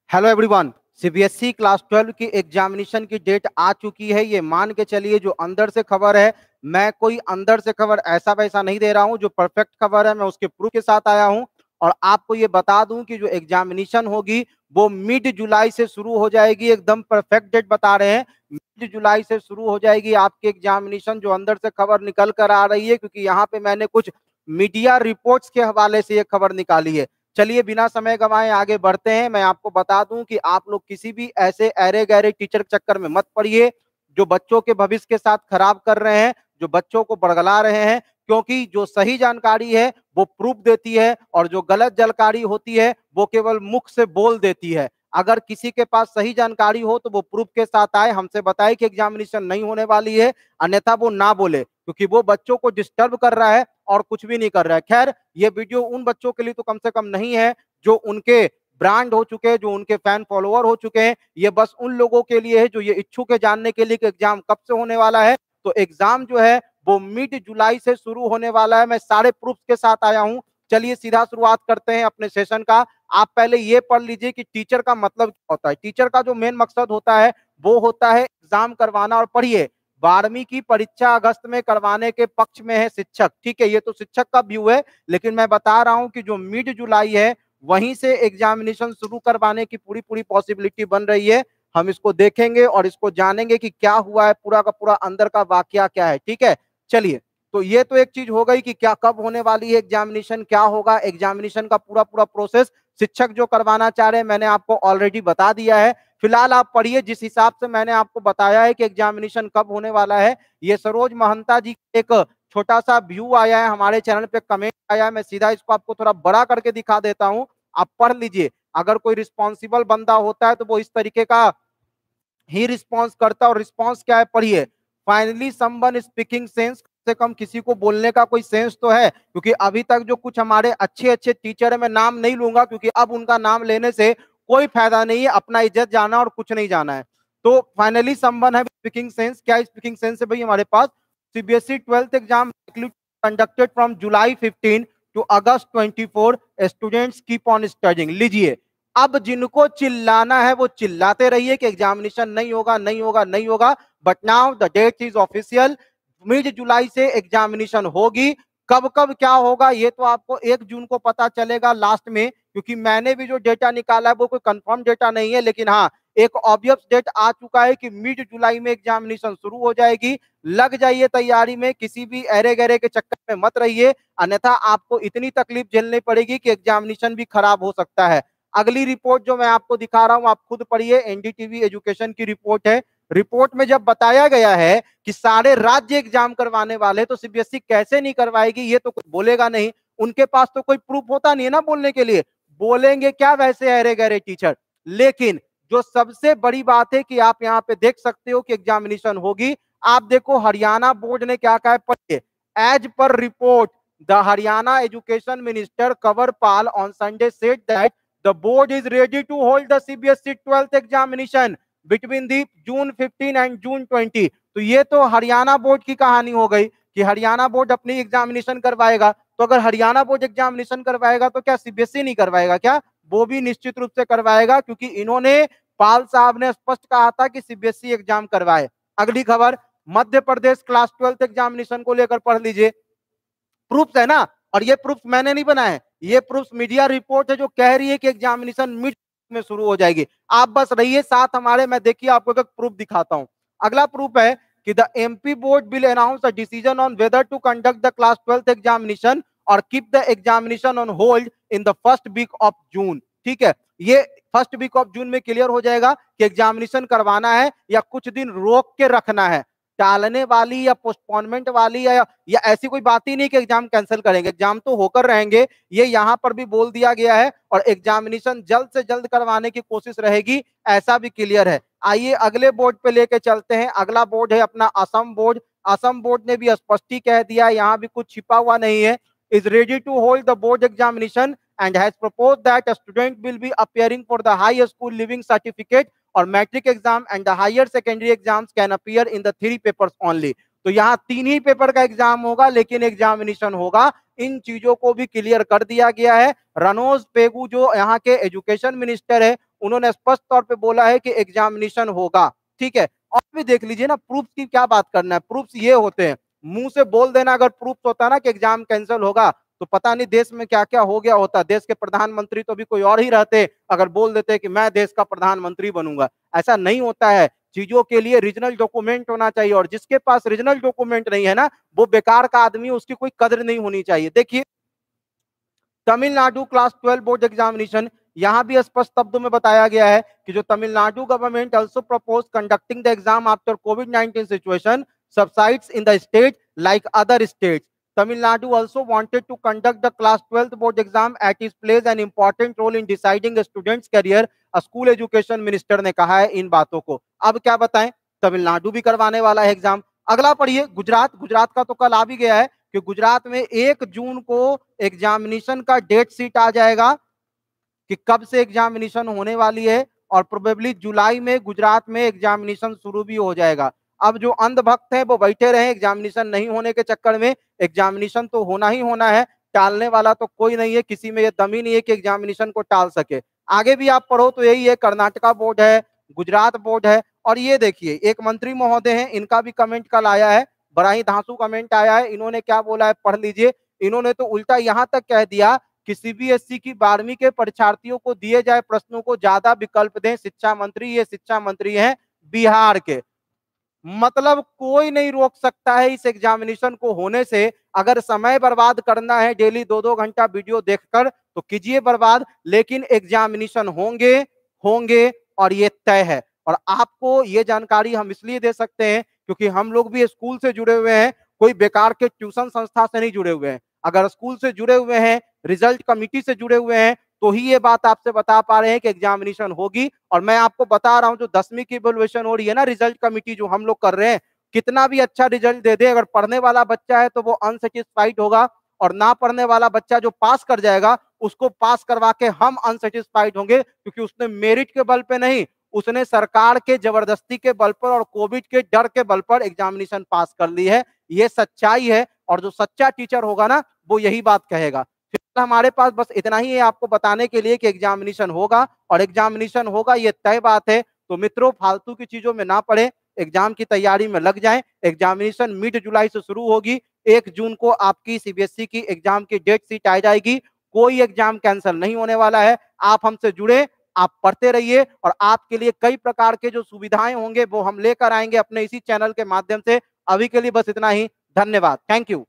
Hello everyone. CBSE class 12 की examination की date आ चुकी है। ये मान के चलिए जो अंदर से खबर है, मैं कोई अंदर से खबर ऐसा वैसा नहीं दे रहा हूं। जो परफेक्ट खबर है मैं उसके प्रूफ के साथ आया हूं। और आपको ये बता दूं कि जो एग्जामिनेशन होगी वो मिड जुलाई से शुरू हो जाएगी। एकदम परफेक्ट डेट बता रहे हैं, मिड जुलाई से शुरू हो जाएगी आपकी एग्जामिनेशन। जो अंदर से खबर निकल कर आ रही है, क्योंकि यहाँ पे मैंने कुछ मीडिया रिपोर्ट्स के हवाले से ये खबर निकाली है। चलिए बिना समय गंवाए आगे बढ़ते हैं। मैं आपको बता दूं कि आप लोग किसी भी ऐसे अरे गहरे टीचर के चक्कर में मत पड़िए जो बच्चों के भविष्य के साथ खराब कर रहे हैं, जो बच्चों को बरगला रहे हैं। क्योंकि जो सही जानकारी है वो प्रूफ देती है, और जो गलत जानकारी होती है वो केवल मुख से बोल देती है। अगर किसी के पास सही जानकारी हो तो वो प्रूफ के साथ आए, हमसे बताए कि एग्जामिनेशन नहीं होने वाली है, अन्यथा वो ना बोले, क्योंकि वो बच्चों को डिस्टर्ब कर रहा है और कुछ भी नहीं कर रहा है। खैर, ये वीडियो उन बच्चों के लिए तो कम से कम नहीं है जो उनके ब्रांड हो चुके हैं, जो उनके फैन फॉलोअर हो चुके हैं। ये बस उन लोगों के लिए है जो ये इच्छुक है जानने के लिए कि एग्जाम कब से होने वाला है। तो एग्जाम जो है वो मिड जुलाई से शुरू होने वाला है। मैं सारे प्रूफ के साथ आया हूं। चलिए सीधा शुरुआत करते हैं अपने सेशन का। आप पहले ये पढ़ लीजिए कि टीचर का मतलब क्या होता है। टीचर का जो मेन मकसद होता है वो होता है एग्जाम करवाना। और पढ़िए, 12वीं की परीक्षा अगस्त में करवाने के पक्ष में है शिक्षक। ठीक है, ये तो शिक्षक का व्यू है, लेकिन मैं बता रहा हूं कि जो मिड जुलाई है वहीं से एग्जामिनेशन शुरू करवाने की पूरी पूरी पॉसिबिलिटी बन रही है। हम इसको देखेंगे और इसको जानेंगे कि क्या हुआ है, पूरा का पूरा अंदर का वाकया क्या है। ठीक है, चलिए। तो ये तो एक चीज हो गई कि क्या कब होने वाली है एग्जामिनेशन, क्या होगा एग्जामिनेशन का पूरा पूरा प्रोसेस। शिक्षक जो करवाना चाह रहे हैं मैंने आपको ऑलरेडी बता दिया है। फिलहाल आप पढ़िए, जिस हिसाब से मैंने आपको बताया है कि एग्जामिनेशन कब होने वाला है। ये सरोज महंता जी एक छोटा सा व्यू आया है हमारे चैनल पे, कमेंट आया है। मैं सीधा इसको आपको थोड़ा बड़ा करके दिखा देता हूं, आप पढ़ लीजिए। अगर कोई रिस्पॉन्सिबल बंदा होता है तो वो इस तरीके का ही रिस्पॉन्स करता है। और रिस्पॉन्स क्या है पढ़िए, फाइनली समवन स्पीकिंग सेंस। से कम किसी को बोलने का कोई सेंस तो है, क्योंकि अभी तक जो कुछ हमारे अच्छे अच्छे टीचर है, मैं नाम नहीं लूंगा क्योंकि अब उनका नाम लेने से कोई फायदा नहीं है, अपना इज्जत जाना और कुछ नहीं जाना है। तो फाइनली समवन है स्पीकिंग सेंस। क्या स्पीकिंग सेंस है भाई हमारे पास? CBSE 12th exam conducted from July 15 to August 24। Students keep on studying. लीजिए, अब जिनको चिल्लाना है वो चिल्लाते रहिए कि एग्जामिनेशन नहीं होगा नहीं होगा नहीं होगा, but now the date is official. Mid जुलाई से एग्जामिनेशन होगी। कब कब क्या होगा ये तो आपको 1 जून को पता चलेगा लास्ट में, क्योंकि मैंने भी जो डेटा निकाला है वो कोई कंफर्म डेटा नहीं है, लेकिन हाँ एक ऑब्वियस डेट आ चुका है कि मिड जुलाई में एग्जामिनेशन शुरू हो जाएगी। लग जाइए तैयारी में, किसी भी अरे गहरे के चक्कर में मत रहिए, अन्यथा आपको इतनी तकलीफ झेलनी पड़ेगी कि एग्जामिनेशन भी खराब हो सकता है। अगली रिपोर्ट जो मैं आपको दिखा रहा हूं आप खुद पढ़िए, एनडीटीवी एजुकेशन की रिपोर्ट है। रिपोर्ट में जब बताया गया है कि सारे राज्य एग्जाम करवाने वाले, तो सीबीएसई कैसे नहीं करवाएगी ये तो कोई बोलेगा नहीं। उनके पास तो कोई प्रूफ होता नहीं है ना बोलने के लिए, बोलेंगे क्या वैसे अरे गहरे टीचर। लेकिन जो सबसे बड़ी बात है कि आप यहाँ पे देख सकते हो कि एग्जामिनेशन होगी। आप देखो हरियाणा बोर्ड ने क्या कहा है पढ़िए। As per report the Haryana education minister Kanwarpal on Sunday said that the board is ready to hold the CBSE 12th examination between the June 15 and June 20। तो ये तो हरियाणा बोर्ड की कहानी हो गई कि हरियाणा बोर्ड अपनी एग्जामिनेशन करवाएगा। तो अगर हरियाणा बोर्ड एग्जामिनेशन करवाएगा तो क्या सीबीएसई नहीं करवाएगा क्या? वो भी निश्चित रूप से करवाएगा, क्योंकि इन्होंने पाल साहब ने स्पष्ट कहा था कि सीबीएसई एग्जाम करवाए। अगली खबर, Madhya Pradesh class 12th examination को लेकर पढ़ लीजिए। प्रूफ है ना, और ये प्रूफ मैंने नहीं बनाए, ये प्रूफ मीडिया रिपोर्ट है जो कह रही है कि एग्जामिनेशन मिड में शुरू हो जाएगी। आप बस रहिए साथ हमारे, मैं देखिए आपको एक प्रूफ दिखाता हूं। अगला प्रूफ है कि the MP board will announce a decision on whether to conduct the class 12th examination और keep the examination on hold in the first week of June. ठीक है, ये फर्स्ट वीक ऑफ जून में क्लियर हो जाएगा कि एग्जामिनेशन करवाना है या कुछ दिन रोक के रखना है। टालने वाली या पोस्टपोनमेंट वाली या ऐसी कोई बात ही नहीं कि एग्जाम कैंसिल करेंगे, एग्जाम तो होकर रहेंगे। ये यहां पर भी बोल दिया गया है, और एग्जामिनेशन जल्द से जल्द करवाने की कोशिश रहेगी, ऐसा भी क्लियर है। आइए अगले बोर्ड पे लेके चलते हैं। अगला बोर्ड है अपना असम बोर्ड। असम बोर्ड ने भी स्पष्ट ही कह दिया, यहां भी कुछ छिपा हुआ नहीं है। Is ready to hold the board examination and has proposed that a student will be appearing for the high school living certificate और matric exam and the higher secondary exams can appear in the 3 papers only. तो यहाँ 3 ही paper का exam होगा, लेकिन examination होगा। इन चीजों को भी क्लियर कर दिया गया है। रनोज पेगू जो यहाँ के एजुकेशन मिनिस्टर है उन्होंने स्पष्ट तौर पे बोला है कि एग्जामिनेशन होगा। ठीक है, और भी देख लीजिए ना, प्रूफ की क्या बात करना है, प्रूफ ये होते हैं, मुंह से बोल देना अगर प्रूफ होता ना कि एग्जाम कैंसिल होगा, तो पता नहीं देश में क्या क्या हो गया होता। देश के प्रधानमंत्री तो भी कोई और ही रहते अगर बोल देते कि मैं देश का प्रधानमंत्री बनूंगा। ऐसा नहीं होता है, चीजों के लिए रीजनल डॉक्यूमेंट होना चाहिए, और जिसके पास रीजनल डॉक्यूमेंट नहीं है ना, वो बेकार का आदमी, उसकी कोई कदर नहीं होनी चाहिए। देखिए, तमिलनाडु क्लास 12 बोर्ड एग्जामिनेशन, यहां भी स्पष्ट शब्दों में बताया गया है कि जो Tamil Nadu government also propose conducting the exam after covid situation subsides in the state like other states. Nadu also wanted to conduct the class 12th board exam at its plays an important role in deciding a student's career, school education minister ने कहा है इन बातों को। अब क्या बताएं, तमिलनाडु भी करवाने वाला है एग्जाम। अगला पढ़िए, गुजरात। गुजरात का तो कल आ भी गया है कि गुजरात में 1 जून को एग्जामिनेशन का डेट शीट आ जाएगा कि कब से एग्जामिनेशन होने वाली है, और प्रोबेबली जुलाई में गुजरात में एग्जामिनेशन शुरू भी हो जाएगा। अब जो अंधभक्त हैं वो बैठे रहे एग्जामिनेशन नहीं होने के चक्कर में, एग्जामिनेशन तो होना ही होना है, टालने वाला तो कोई नहीं है, किसी में ये दम ही नहीं है कि एग्जामिनेशन को टाल सके। आगे भी आप पढ़ो तो यही है, कर्नाटका बोर्ड है, गुजरात बोर्ड है, और ये देखिए एक मंत्री महोदय हैं, इनका भी कमेंट कल आया है, बड़ा ही धांसू कमेंट आया है। इन्होंने क्या बोला है पढ़ लीजिए। इन्होंने तो उल्टा यहां तक कह दिया कि सीबीएसई की 12वीं के परीक्षार्थियों को दिए जाए प्रश्नों को ज्यादा विकल्प दें शिक्षा मंत्री। ये शिक्षा मंत्री हैं बिहार के। मतलब कोई नहीं रोक सकता है इस एग्जामिनेशन को होने से। अगर समय बर्बाद करना है डेली 2-2 घंटा वीडियो देखकर तो कीजिए बर्बाद, लेकिन एग्जामिनेशन होंगे होंगे और ये तय है। और आपको ये जानकारी हम इसलिए दे सकते हैं क्योंकि हम लोग भी स्कूल से जुड़े हुए हैं, कोई बेकार के ट्यूशन संस्था से नहीं जुड़े हुए हैं। अगर स्कूल से जुड़े हुए हैं, रिजल्ट कमिटी से जुड़े हुए हैं, तो ही ये बात आपसे बता पा रहे हैं कि एग्जामिनेशन होगी। और मैं आपको बता रहा हूं जो 10वीं की इवैल्यूएशन हो रही है ना, रिजल्ट कमिटी जो हम लोग कर रहे हैं, कितना भी अच्छा रिजल्ट दे दे, अगर पढ़ने वाला बच्चा है तो वो अनसेटिस्फाइड होगा, और ना पढ़ने वाला बच्चा जो पास कर जाएगा उसको पास करवा के हम अनसेटिस्फाइड होंगे, क्योंकि उसने मेरिट के बल पे नहीं, उसने सरकार के जबरदस्ती के बल पर और कोविड के डर के बल पर एग्जामिनेशन पास कर ली है। ये सच्चाई है, और जो सच्चा टीचर होगा ना वो यही बात कहेगा। हमारे पास बस इतना ही है आपको बताने के लिए कि एग्जामिनेशन होगा, और एग्जामिनेशन होगा ये तय बात है। तो मित्रों, फालतू की चीजों में ना पड़े, एग्जाम की तैयारी में लग जाएं। एग्जामिनेशन मिड जुलाई से शुरू होगी, 1 जून को आपकी सीबीएसई की एग्जाम की डेट शीट आ जाएगी। कोई एग्जाम कैंसिल नहीं होने वाला है। आप हमसे जुड़े, आप पढ़ते रहिए, और आपके लिए कई प्रकार के जो सुविधाएं होंगे वो हम लेकर आएंगे अपने इसी चैनल के माध्यम से। अभी के लिए बस इतना ही, धन्यवाद, थैंक यू।